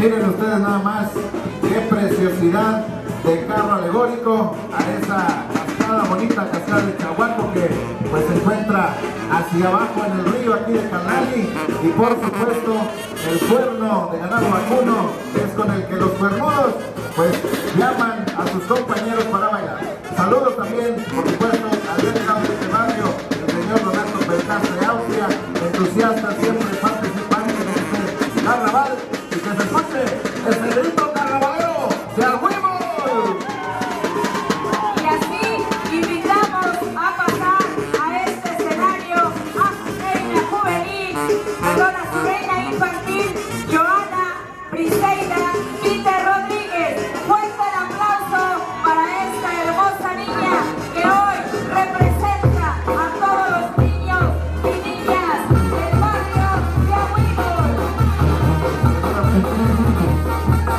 Miren ustedes nada más qué preciosidad de carro alegórico a esa cascada, bonita cascada de Chahuaco que pues se encuentra hacia abajo en el río aquí de Canali, y por supuesto el cuerno de ganado vacuno es con el que los cuernudos pues llaman a sus compañeros para bailar. Saludos también por supuesto al delegado de este barrio, el señor Roberto Belcastre de Austria, entusiasta siempre participante de este carnaval, y que se escuche el grito carnavalero de Agüimol. Y así invitamos a pasar a este escenario a su reina juvenil, perdón, a su reina infantil, Joana Briseida Quite Rodríguez. Fuerte el aplauso para esta hermosa niña que hoy representa a todos los niños y niñas del barrio de Agüimol.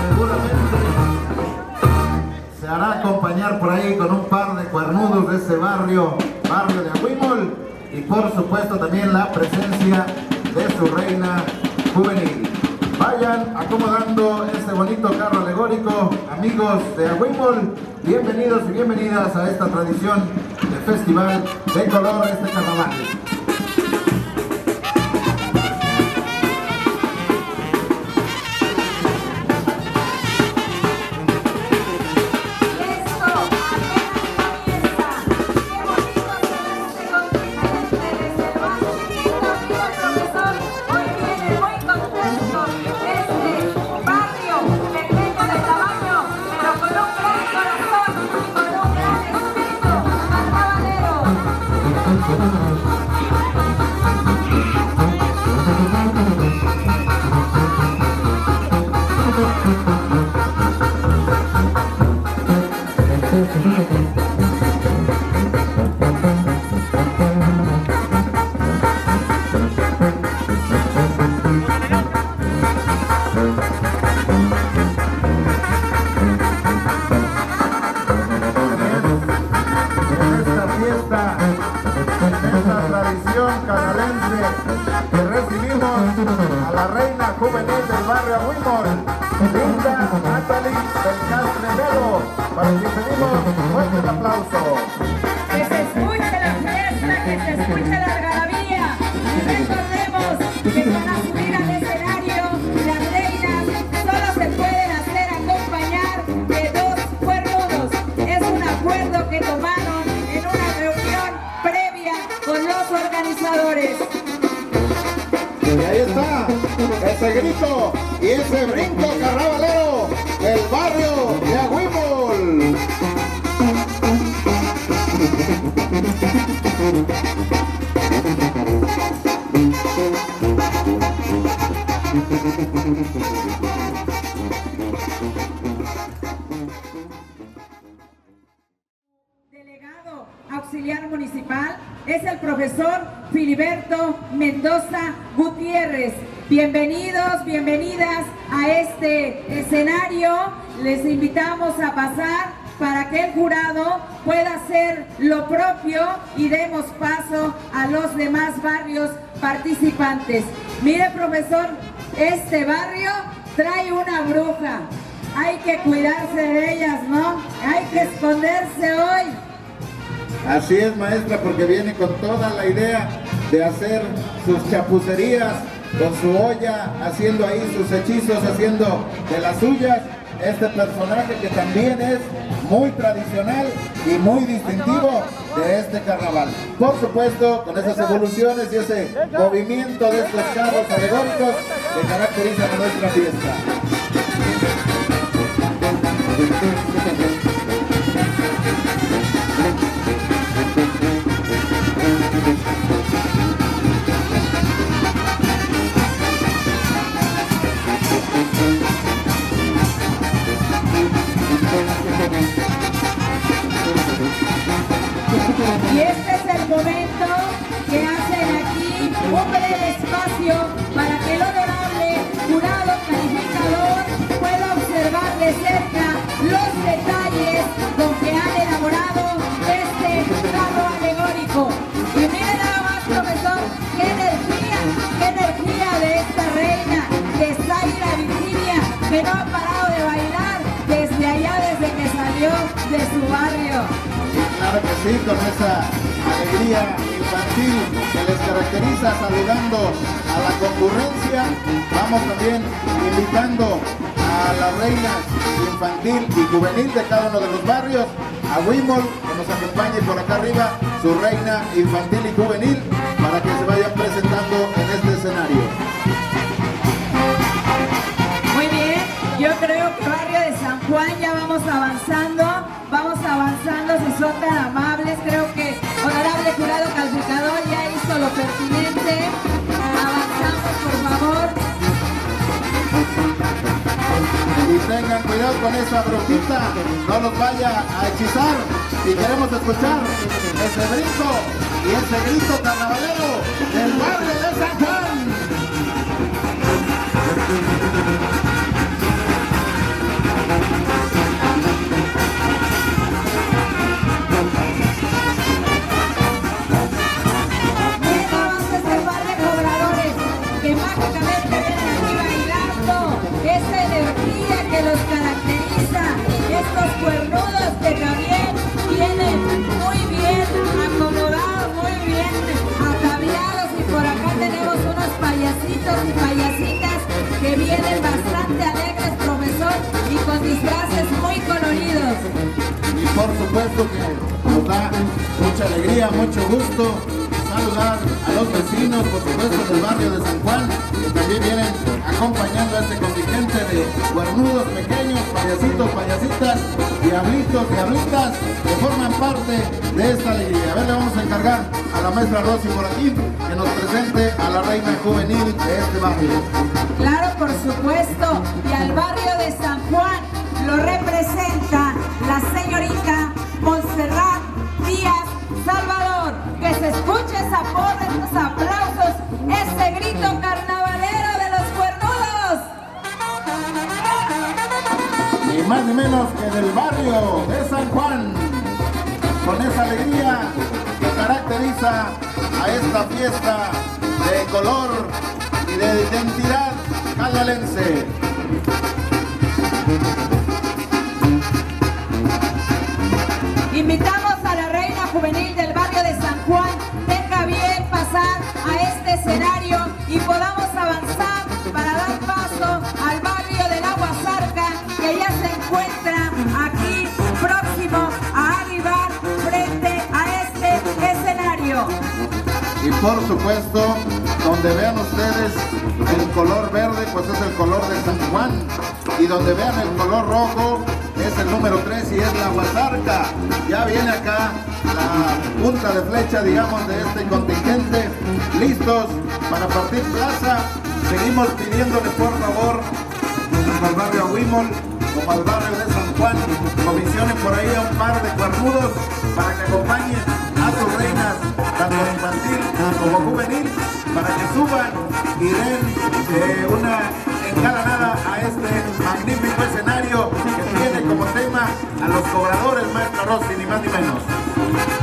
Seguramente se hará acompañar por ahí con un par de cuernudos de ese barrio de Agüimol, y por supuesto también la presencia de su reina juvenil. Vayan acomodando este bonito carro alegórico, amigos de Agüimol. Bienvenidos y bienvenidas a esta tradición de festival de color, este carnaval. Esta tradición canalense que recibimos a la reina juvenil del barrio Agüimol, Linda Natalie Belcastre Melo, para quien pedimos fuerte el aplauso. Que se escuche la fiesta, que se escuche la algarabía. Y recordemos que para subir al escenario, las reinas solo se pueden hacer acompañar de dos cuernudos. Es un acuerdo que tomaron en una reunión previa con los organizadores. Y ahí está, ese grito y ese brinco carnavalero del barrio de Agüimol. Delegado auxiliar municipal es el profesor Filiberto Mendoza Gutiérrez. Bienvenidos, bienvenidas a este escenario. Les invitamos a pasar para que el jurado pueda hacer lo propio y demos paso a los demás barrios participantes. Mire, profesor, este barrio trae una bruja. Hay que cuidarse de ellas, ¿no? Hay que esconderse hoy. Así es, maestra, porque viene con toda la idea de hacer sus chapucerías con su olla, haciendo ahí sus hechizos, haciendo de las suyas este personaje que también es muy tradicional y muy distintivo de este carnaval. Por supuesto, con esas evoluciones y ese movimiento de estos carros alegóricos que caracterizan a nuestra fiesta. Y este es el momento que hacen aquí un breve espacio para que el honorable jurado calificador que no ha parado de bailar desde allá, desde que salió de su barrio. Claro que sí, con esa alegría infantil que les caracteriza, saludando a la concurrencia. Vamos también invitando a las reinas infantil y juvenil de cada uno de los barrios, a Wimol, que nos acompañe por acá arriba, su reina infantil y juvenil, para que se vayan presentando en este escenario. Muy bien, yo creo que barrio de San Juan ya vamos avanzando, si son tan amables. Creo que honorable jurado calificador ya hizo lo pertinente. Avanzamos, por favor. Y tengan cuidado con esa brujita, no nos vaya a hechizar. Y queremos escuchar ese brinco y ese grito carnavalero del barrio de San Juan. Los caracteriza, estos cuernudos que también vienen muy bien acomodados, muy bien ataviados, y por acá tenemos unos payasitos y payasitas que vienen bastante alegres, profesor, y con disfraces muy coloridos. Y por supuesto que nos da mucha alegría, mucho gusto saludar a los vecinos, por supuesto, del barrio de San Juan, que también vienen acompañando a este contingente de cuernudos pequeños, payasitos, payasitas, diablitos, diablitas, que forman parte de esta alegría. A ver, le vamos a encargar a la maestra Rosy por aquí, que nos presente a la reina juvenil de este barrio. Claro, por supuesto, y al barrio de San Juan lo representa la señorita Montserrat Díaz Salvador. Que se escuche esa porra, estos aplausos, ese grito carnavalero de los cuernudos. Ni más ni menos que del barrio de San Juan, con esa alegría que caracteriza a esta fiesta de color y de identidad caldalense. Invitamos a la reina juvenil del barrio de San Juan, tenga bien pasar a este escenario y podamos avanzar para dar paso al barrio del Agua Zarca, que ya se encuentra aquí próximo a arribar frente a este escenario. Y por supuesto, donde vean ustedes el color verde, pues es el color de San Juan, y donde vean el color rojo es el número 3 y es la Huazarca. Ya viene acá la punta de flecha, digamos, de este contingente, listos para partir plaza. Seguimos pidiéndole por favor, tanto al barrio Wimol como al barrio de San Juan, comisionen por ahí a un par de cuernudos para que acompañen a sus reinas, tanto infantil como juvenil, para que suban y den una engalanada a este magnífico escenario que tiene como tema a los cobradores, maestra Rosy, ni más ni menos.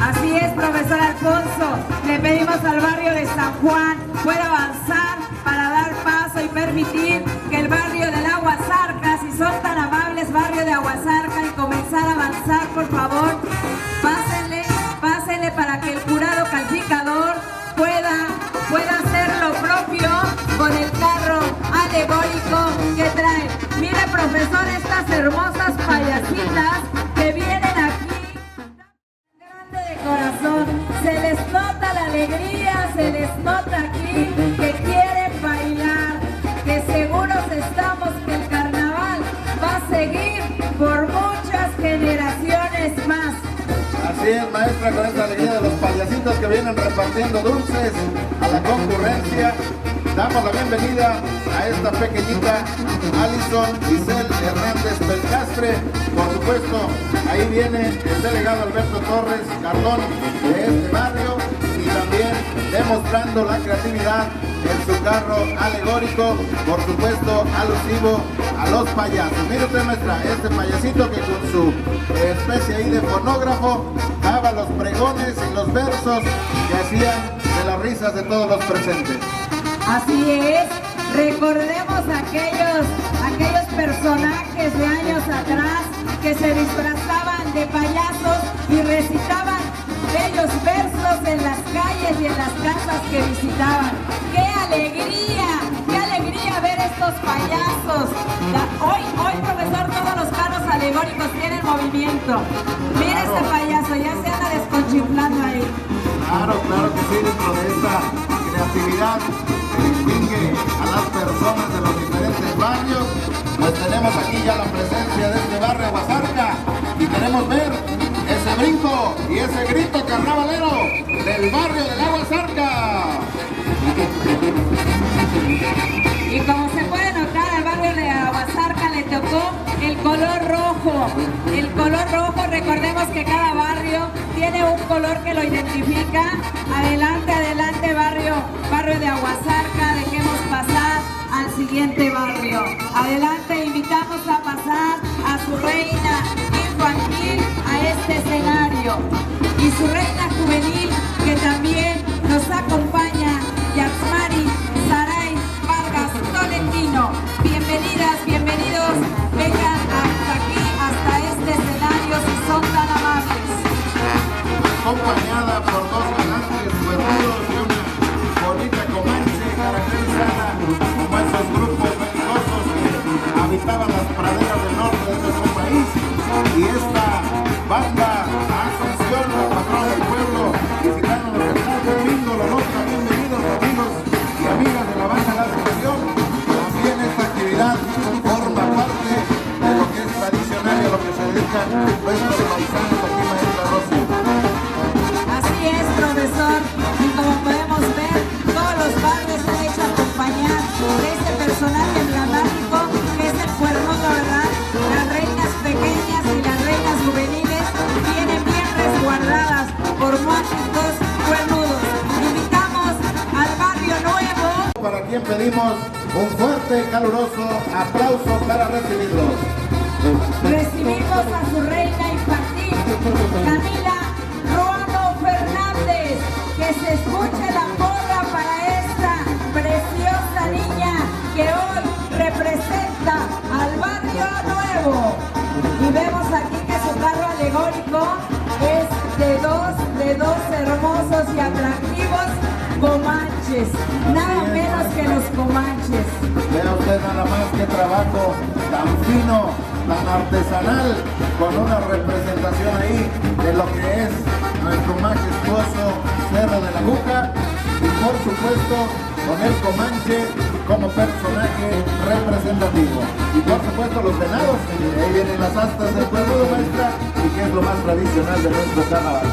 Así es, profesor Alfonso. Le pedimos al barrio de San Juan pueda avanzar para dar paso y permitir que el barrio del Agua Zarca, si son tan amables, barrio de Agua Zarca, y comenzar a avanzar, por favor, pásenle para que el jurado calificador pueda hacer lo propio con el carro alegórico que trae. Mire, profesor, estas hermosas payasitas que vienen aquí, grande de corazón, se les nota la alegría, se les nota aquí que quieren bailar, que seguros estamos que el carnaval va a seguir por muchas generaciones más. Así es, maestra, con esta alegría de los payasitos que vienen repartiendo dulces a la concurrencia. Damos la bienvenida a esta pequeñita Alison Giselle Hernández Belcastre. Por supuesto, ahí viene el delegado Alberto Torres Cardón de este barrio, y también demostrando la creatividad en su carro alegórico, por supuesto alusivo a los payasos. Mire usted, maestra, este payasito que con su especie ahí de fonógrafo daba los pregones y los versos que hacían de las risas de todos los presentes. Así es, recordemos aquellos personajes personajes de años atrás que se disfrazaban de payasos y recitaban bellos versos en las calles y en las casas que visitaban. ¡Qué alegría! ¡Qué alegría ver estos payasos! Hoy, profesor, todos los carros alegóricos tienen movimiento. Mira este payaso, ya se anda desconchiflando ahí. Claro, claro que sí, dentro de esta creatividad que distingue a las personas de los diferentes barrios, pues tenemos aquí ya la presencia de este barrio Aguasarca y queremos ver ese brinco y ese grito carnavalero del barrio del Aguasarca. Y como se puede notar, al barrio de Aguasarca le tocó el color rojo. El color rojo, recordemos que cada barrio tiene un color que lo identifica. Adelante, adelante, barrio de Aguasarca, dejemos pasar al siguiente barrio. Adelante, invitamos a pasar a su reina infantil a este escenario. Y su reina juvenil, que también nos acompaña, Yaxmari Saray Vargas Tolentino. Bienvenidas, bienvenidos, vengan hasta aquí, hasta este escenario, si son tan amables. Acompañada por dos galantes cuernudos y una bonita comanche caracterizada como esos grupos belicosos que habitaban las praderas del norte de nuestro país. Y esta banda Asunción, la patrona del pueblo, visitándonos el domingo, la noche. Bienvenidos amigos y amigas de la banda La Asunción. También esta actividad forma parte de lo que es tradicional y a lo que se dedican nuestros paisanos aquí, maestra Rosy. Así es, profesor, y como podemos ver, todos los barrios se han hecho acompañar de este personaje emblemático que es el cuernudo, ¿verdad? Las reinas pequeñas y las reinas juveniles vienen bien resguardadas por mágicos cuernudos. Invitamos al barrio nuevo. Para quien pedimos un fuerte y caluroso aplauso para recibirlos. Recibimos a su reina infantil, Camila Ruano Fernández. Que se escuche la porra para esta preciosa niña que hoy representa al barrio nuevo. Y vemos aquí que su carro alegórico es de dos hermosos y atractivos comanches, nada menos que los comanches. Vea usted nada más que trabajo tan fino, tan artesanal, con una representación ahí de lo que es nuestro majestuoso Cerro de la Juca y por supuesto con el comanche como personaje representativo. Y por supuesto los venados, ahí vienen las astas del cuernudo, maestra, y que es lo más tradicional de nuestro carnaval.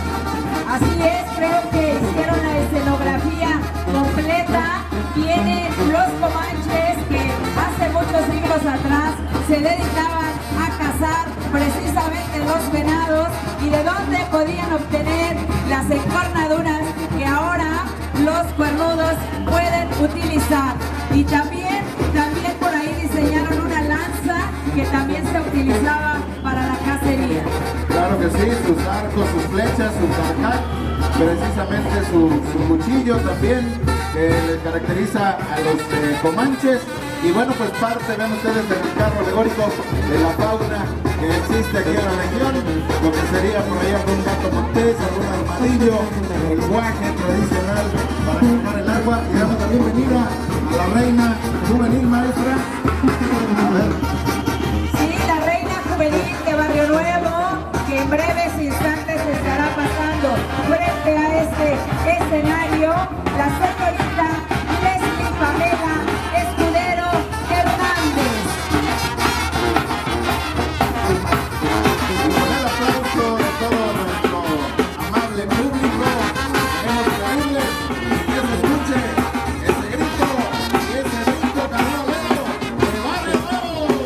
Así es, creo que hicieron la escenografía completa. Vienen los comanches que hace muchos siglos atrás se dedicaban a cazar precisamente los venados y de dónde podían obtener las encornaduras que ahora los cuernudos pueden utilizar. Y también por ahí diseñaron una lanza que también se utilizaba para la cacería. Claro que sí, sus arcos, sus flechas, su carcaj, precisamente su cuchillo también, que le caracteriza a los comanches. Y bueno, pues parte, ven ustedes, del carro alegórico de la fauna que existe aquí en la región, lo que sería por ahí algún gato montés, algún armadillo, el guaje tradicional para cargar el agua. Y damos la bienvenida a la reina juvenil, maestra. A ver. Sí, la reina juvenil de Barrio Nuevo, que en breves instantes estará pasando frente a este escenario, la señorita Leslie Pamela Escudero Hernández. Y con el aplauso de todo nuestro amable público, queremos pedirles que se escuche ese grito y ese brinco carnavalero de Barrio Nuevo.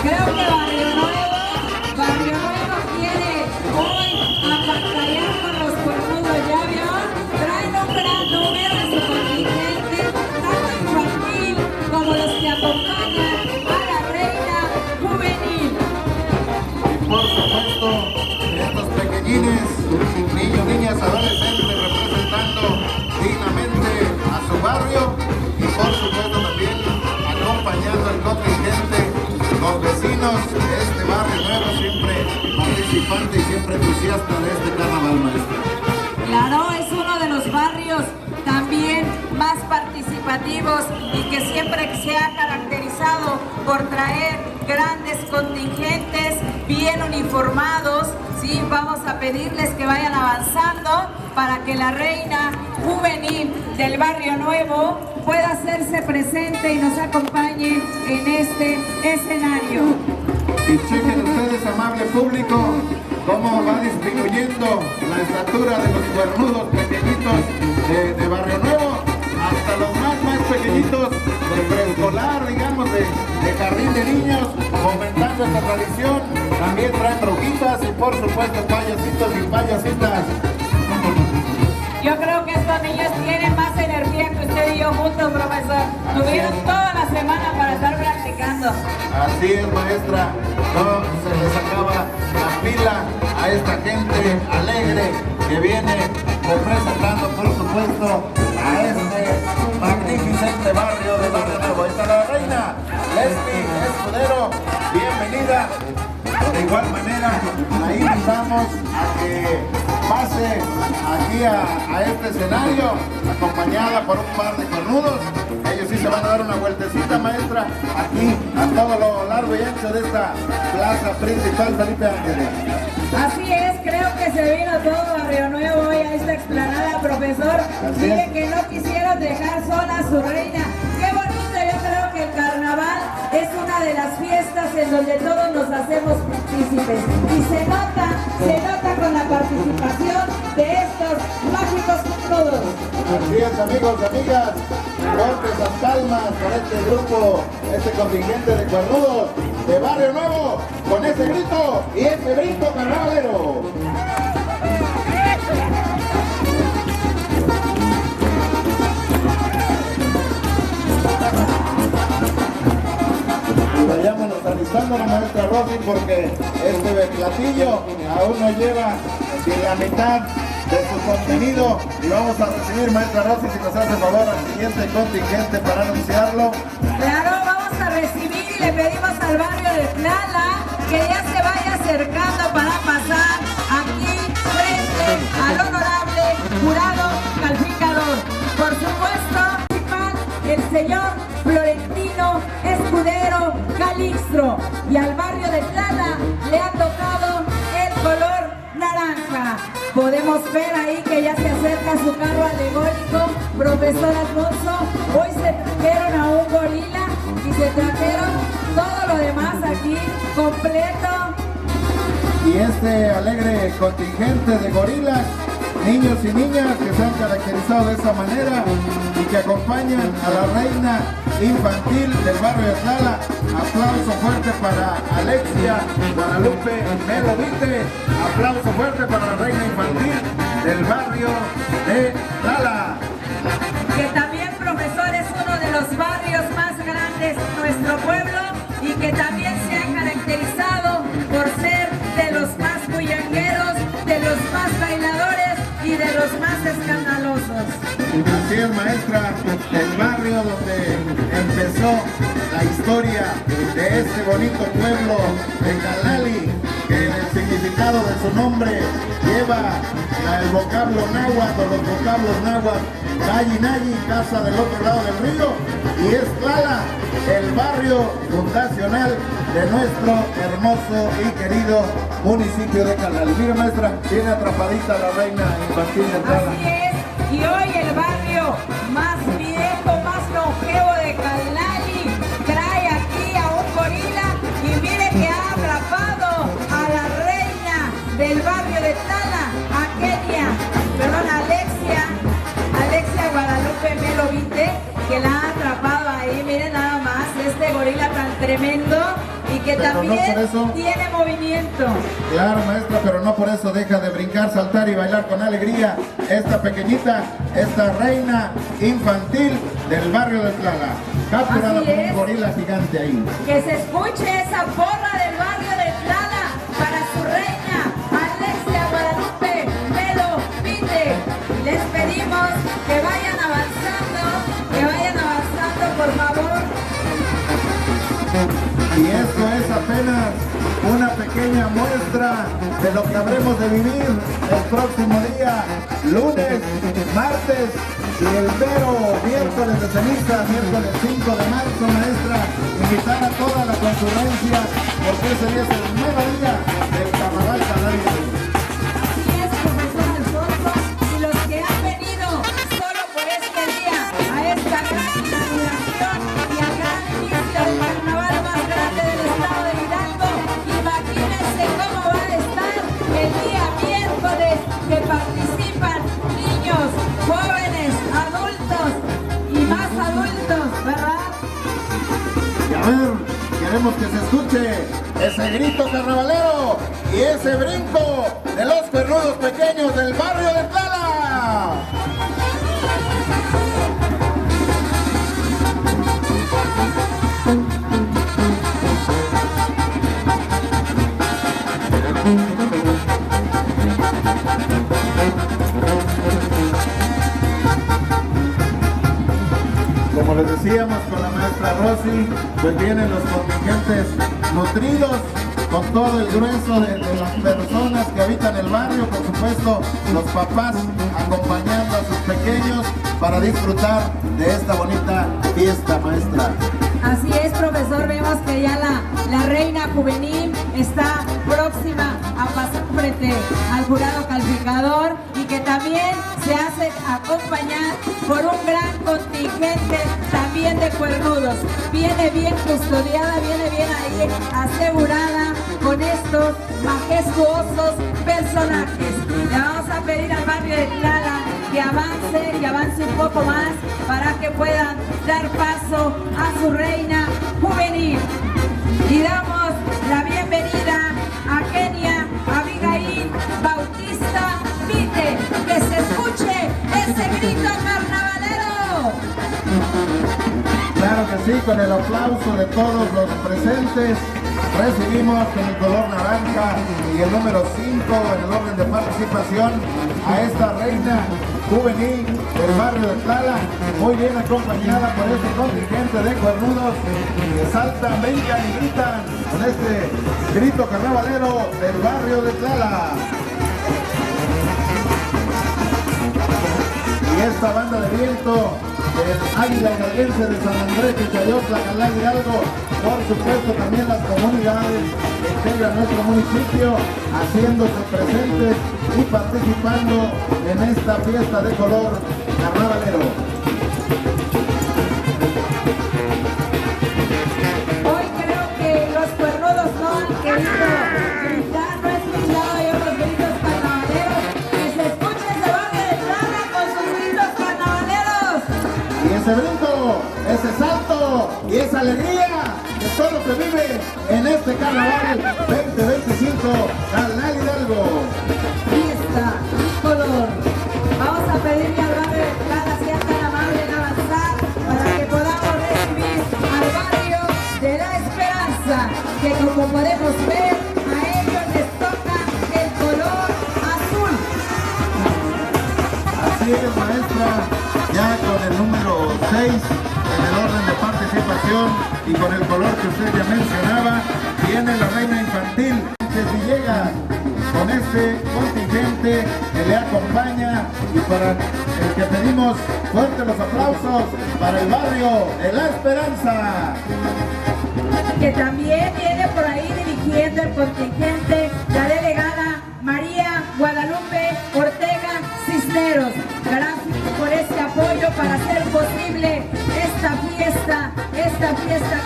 Creo que Barrio Nuevo quiere hoy apantallar con los cuernudos, ¿ya vio? Traen un gran número en su contingente, tanto infantil como los que acompañan a la reina juvenil. Y por supuesto, participante y siempre entusiasta de este carnaval, maestra. Claro, es uno de los barrios también más participativos y que siempre se ha caracterizado por traer grandes contingentes bien uniformados. Sí, vamos a pedirles que vayan avanzando para que la reina juvenil del Barrio Nuevo pueda hacerse presente y nos acompañe en este escenario. Y chequen ustedes, amable público, cómo va disminuyendo la estatura de los cuernudos pequeñitos de Barrio Nuevo, hasta los más pequeñitos de preescolar, digamos, de jardín de niños, fomentando esta tradición. También traen brujitas y por supuesto payasitos y payasitas. Yo creo que estos niños tienen más energía que usted y yo juntos, profesor. Tuvieron toda la semana para estar practicando. Así es, maestra. No se les acaba la pila a esta gente alegre que viene representando, por supuesto, a este magnificente barrio de Barrio Nuevo. Esta es la reina Leslie Escudero. Bienvenida. De igual manera, la invitamos a que pase aquí a este escenario, acompañada por un par de cornudos. Ellos sí se van a dar una vueltecita, maestra, aquí a todo lo largo y ancho de esta plaza principal Felipe Ángeles. Así es, creo que se vino todo Barrio Nuevo hoy a esta explanada, profesor. Dile que no quisieron dejar sola a su reina. Qué bonito, yo creo que el carnaval es una de las fiestas en donde todos nos hacemos partícipes. Y se nota con la participación de estos mágicos todos. Así es, amigos y amigas, fuertes las palmas por este grupo, este contingente de cuernudos de Barrio Nuevo, con ese grito y ese brinco carnavalero. Y vayámonos alistando, la maestra Rosy, porque este platillo aún no lleva ni la mitad de su contenido y vamos a recibir, maestra Rosy, si nos hace favor, al siguiente contingente para anunciarlo. Claro, vamos a recibir y le pedimos al barrio de Tlala que ya se vaya acercando para pasar aquí frente al honorable jurado calificador. Por supuesto, el señor Florentino Escudero Calixto, y al barrio de Tlala le ha tocado el color naranja. Podemos ver ahí que ya se acerca su carro alegórico, profesor Alfonso. Hoy se trajeron a un gorila y se trajeron todo lo demás aquí completo. Y este alegre contingente de gorilas, niños y niñas que se han caracterizado de esa manera y que acompañan a la reina infantil del barrio de Tlala. Aplauso fuerte para Alexia Guadalupe Melovite. Aplauso fuerte para la reina infantil del barrio de Tlala. Que también, profesor, es uno de los barrios más grandes de nuestro pueblo y que también se ha caracterizado por ser de los más bullangueros, de los más bailadores y de los más escandalosos. Así es, maestra, el barrio donde empezó la historia de este bonito pueblo de Calali, que en el significado de su nombre lleva el vocablo náhuatl o los vocablos náhuatl, Nayi Nayi, casa del otro lado del río, y es Tlala, el barrio fundacional de nuestro hermoso y querido municipio de Calali. Mira, maestra, tiene atrapadita la reina infantil de Tlala. Así es, y hoy el barrio más viejo, más longevo de Calali trae aquí a un gorila y mire que ha atrapado a la reina del barrio de Tlala, a Kenia, perdón, Alexia Guadalupe Melovite, que la ha atrapado ahí. Miren nada más este gorila tan tremendo y que Pero también no por eso tiene movimiento. Claro, maestra, pero no por eso deja de brincar, saltar y bailar con alegría esta pequeñita, esta reina infantil del barrio de Tlala, capturada Así por es. un gorila gigante ahí. Que se escuche esa porra del barrio de Tlala para su reina, Alexia Guadalupe Melovite. Les pedimos que vayan avanzando, por favor. Y esto es apenas una pequeña muestra muestra de lo que habremos de vivir el próximo día, lunes, martes y el mero miércoles de ceniza, miércoles 5 de marzo, maestra. Invitar a toda la concurrencia, porque ese día es el nuevo día del Carnaval Canario. Así es, profesor Alfonso, y los que han venido solo por este día a esta gran inauguración y al gran inicio del carnaval más grande del estado de Hidalgo, imagínense cómo va a estar el día miércoles, que participan niños, jóvenes, adultos y más adultos, ¿verdad? Y a ver, queremos que se escuche ese grito carnavalero y ese brinco de los cuernudos pequeños del barrio de Tlala. Como les decíamos con la maestra Rosy, pues vienen los contingentes nutridos con todo el grueso de las personas que habitan el barrio, por supuesto los papás acompañando a sus pequeños para disfrutar de esta bonita fiesta, maestra. Así es, profesor, vemos que ya la reina juvenil está próxima a pasar frente al jurado calificador y que también se hace acompañar por un gran contingente también de cuernudos. Viene bien custodiada, viene bien ahí asegurada con estos majestuosos personajes. Le vamos a pedir al barrio de Tlala que avance y avance un poco más para que puedan dar paso a su reina juvenil. Y damos la bienvenida a Kenia Abigail Bautista Vite. Que se escuche ese grito carnavalero. Claro que sí, con el aplauso de todos los presentes, recibimos con el color naranja y el número 5 en el orden de participación a esta reina juvenil del barrio de Tlala, muy bien acompañada por este contingente de cuernudos que saltan, brincan y gritan con este grito carnavalero del barrio de Tlala. Y esta banda de viento del Águila Hidalguense de San Andrés, Chayotla, Calá, Hidalgo, por supuesto también las comunidades que integran nuestro municipio, haciéndose presentes y participando en esta fiesta de color carnavalero. Hoy creo que los cuernudos no han querido gritar, no he escuchado yo los gritos carnavaleros. Que se escuche ese barrio de Tlala con sus gritos carnavaleros. Y ese brinco, ese salto y esa alegría de todo lo que vive en este carnaval 2025 Carnaval Hidalgo. Fiesta y color. Vamos a pedirle al barrio de Tlala sea tan amable en avanzar para que podamos recibir al barrio de la Esperanza, que como podemos ver a ellos les toca el color azul. Así es, maestra, ya con el número 6 en el orden de participación y con el color que usted ya mencionaba, viene la reina infantil que llega con este contingente que le acompaña y para el que pedimos fuertes los aplausos para el barrio de La Esperanza. Que también viene por ahí dirigiendo el contingente la delegada María Guadalupe Ortega Cisneros. Gracias por este apoyo para hacer posible esta fiesta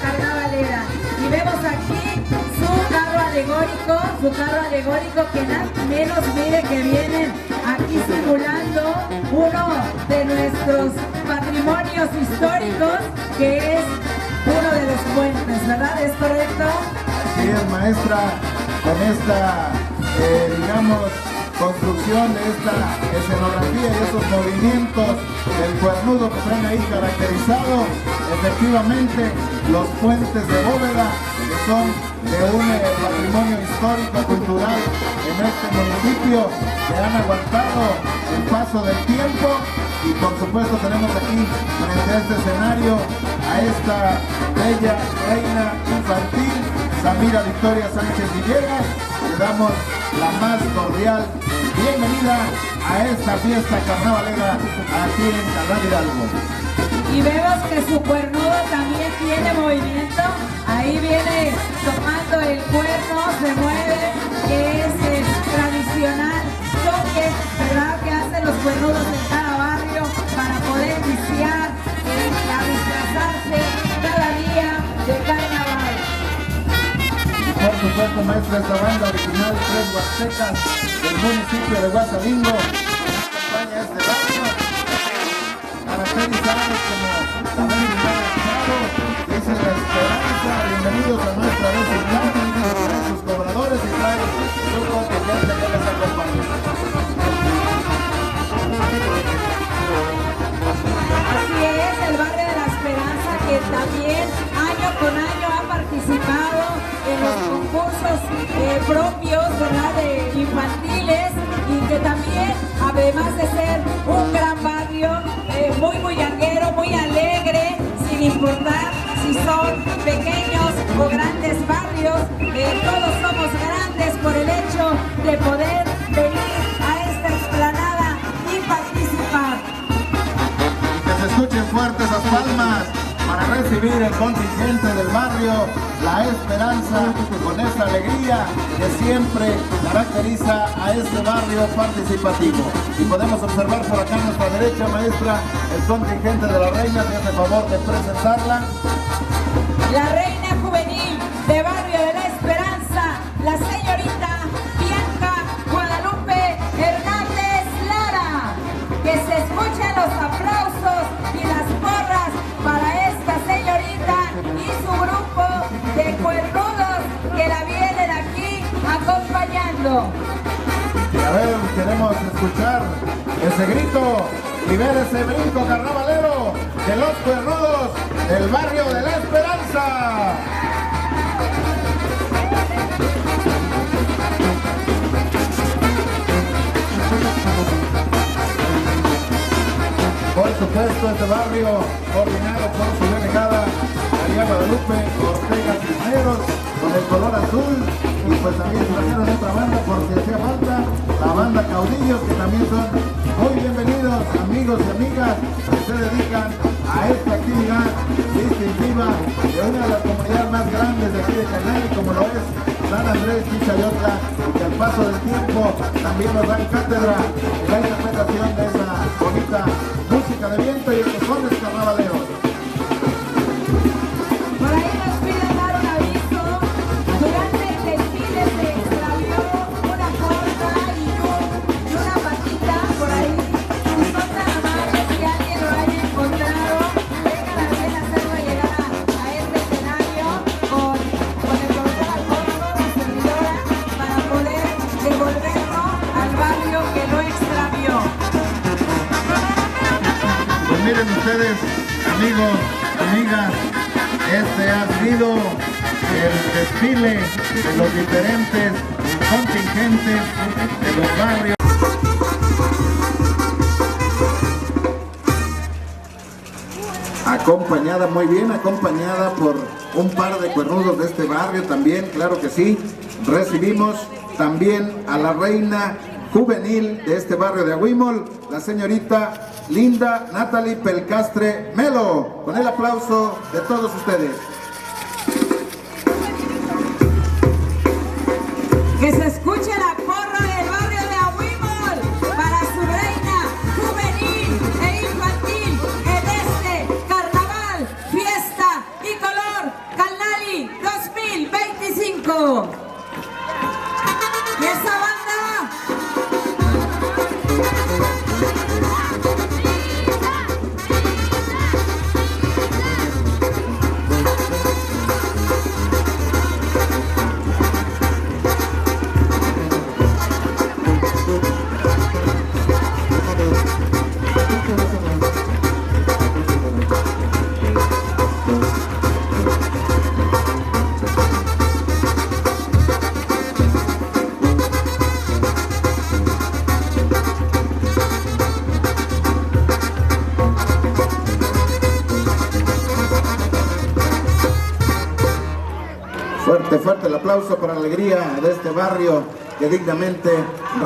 carnavalera. Y vemos aquí su carro alegórico que nada menos mire que vienen aquí simulando uno de nuestros patrimonios históricos, que es uno de los puentes, ¿verdad? ¿Es correcto? Así es, maestra, con esta, digamos, construcción de esta escenografía y esos movimientos del cuernudo que traen ahí caracterizado, efectivamente, los puentes de bóveda, que son de un patrimonio histórico, cultural en este municipio, que han aguantado el paso del tiempo. Y por supuesto tenemos aquí frente a este escenario a esta bella reina infantil, Samira Victoria Sánchez Villegas, que le damos la más cordial bienvenida a esta fiesta carnavalera aquí en Canal Hidalgo. Y vemos que su cuernudo también tiene movimiento. Ahí viene tomando el cuerno, se mueve, que es el tradicional toque, ¿verdad?, que hacen los cuernudos en cada barrio para poder iniciar a disfrazarse cada día de carnaval. Por supuesto, maestra, esta banda original Tres Huastecas del municipio de Guasalingo acompaña a este barrio, caracterizados como la banda dice la esperanza. Bienvenidos a nuestra vecindad, trae sus cobradores y trae su contingente que les acompaña. Así es, el barrio de la Esperanza, que también año con año ha participado en los concursos propios, ¿verdad?, de infantiles, y que también, además de ser un gran barrio, muy bullanguero, muy alegre, sin importar si son pequeños o grandes barrios, todos somos grandes por el hecho de poder venir a esta explanada y participar. Que se escuchen fuertes esas palmas para recibir el contingente del barrio La Esperanza, con esa alegría que siempre caracteriza a este barrio participativo. Y podemos observar por acá a nuestra derecha, maestra, el contingente de la reina. ¿Me hace favor de presentarla? La reina juvenil de Barrio de la Esperanza, la señorita Bianca Guadalupe Hernández Lara. Que se escuchen los aplausos y las porras para esta señorita y su grupo de cuernudos que la vienen aquí acompañando. Y a ver, queremos escuchar ese grito y ver ese brinco carnavalero de los cuernudos del barrio de la Esperanza. Por supuesto, este barrio coordinado por su delegada María Guadalupe Ortega Cisneros con el color azul, y pues también trajeron otra banda porque hacía falta, la banda Caudillos, que también son muy bienvenidos amigos y amigas que se dedican a esta actividad distintiva de una de las comunidades más grandes de aquí de Canal, como lo es San Andrés Chichayotla, y que al paso del tiempo también nos dan cátedra en la interpretación de esa bonita música de viento y estos sones carnavaleros. Por ahí nos piden dar un aviso. Durante el desfile se extravió una corta y una patita por ahí. Si son tan amables, si alguien lo haya encontrado, vengan a bien hacerlo llegar a este escenario con el doctor Alfonso, la servidora, para poder devolverlo al barrio que lo extravió. Pues miren ustedes, amigos, amigas, este ha sido el desfile de los diferentes contingentes de los barrios. Acompañada, muy bien, acompañada por un par de cuernudos de este barrio también, claro que sí. Recibimos también a la reina juvenil de este barrio de Ahuimol, la señorita Linda Natalie Pelcastre Melo, con el aplauso de todos ustedes. Que se escuche la porra del barrio de Ahuimol para su reina juvenil e infantil en este carnaval, fiesta y color Canali 2025. Y esa banda. aplauso para la alegría de este barrio que dignamente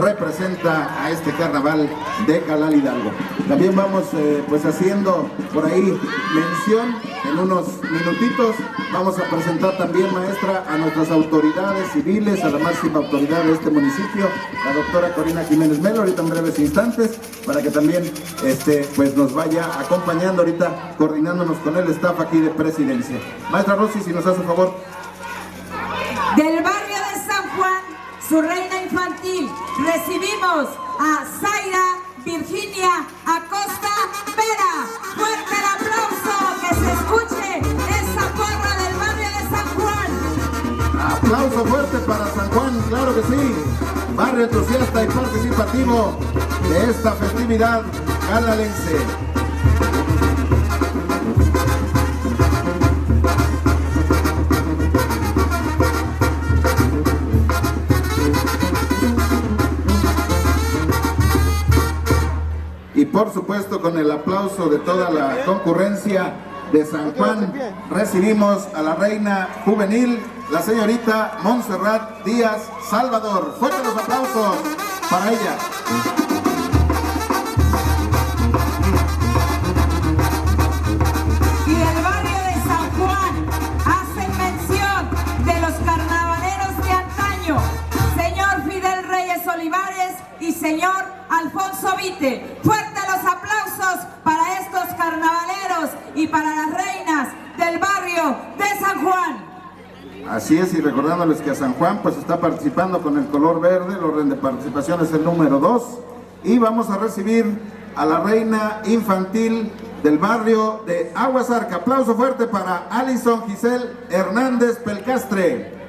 representa a este carnaval de Calal Hidalgo. También vamos pues haciendo por ahí mención en unos minutitos. Vamos a presentar también, maestra, a nuestras autoridades civiles, a la máxima autoridad de este municipio, la doctora Corina Jiménez Melo, ahorita en breves instantes, para que también pues nos vaya acompañando ahorita, coordinándonos con el staff aquí de presidencia. Maestra Rosy, si nos hace favor. Del barrio de San Juan, su reina infantil, recibimos a Zaira Virginia Acosta Vera. Fuerte el aplauso, que se escuche esa porra del barrio de San Juan. Aplauso fuerte para San Juan, claro que sí. Barrio entusiasta y participativo de esta festividad calalense. Y por supuesto, con el aplauso de toda la concurrencia de San Juan, recibimos a la reina juvenil, la señorita Montserrat Díaz Salvador. Fuertes los aplausos para ella. Y del barrio de San Juan hacen mención de los carnavaleros de antaño, señor Fidel Reyes Olivares y señor Alfonso Vite. Fuerte los aplausos para estos carnavaleros y para las reinas del barrio de San Juan. Así es, y recordándoles que a San Juan pues está participando con el color verde, el orden de participación es el número 2, y vamos a recibir a la reina infantil del barrio de Aguasarca. Aplauso fuerte para Alison Giselle Hernández Pelcastre.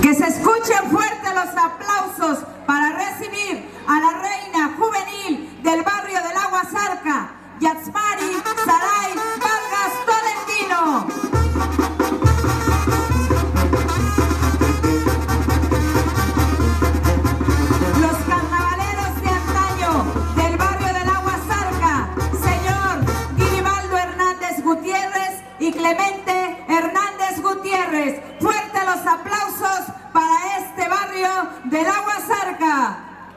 Que se escuchen fuerte los aplausos para recibir a la reina juvenil del barrio del Aguasarca, Yatsmari Saray Vargas Tolentino. Los carnavaleros de antaño del barrio del Aguasarca, señor Guiribaldo Hernández Gutiérrez y Clemente Hernández Gutiérrez. Fuerte los aplausos para este barrio del Aguasarca.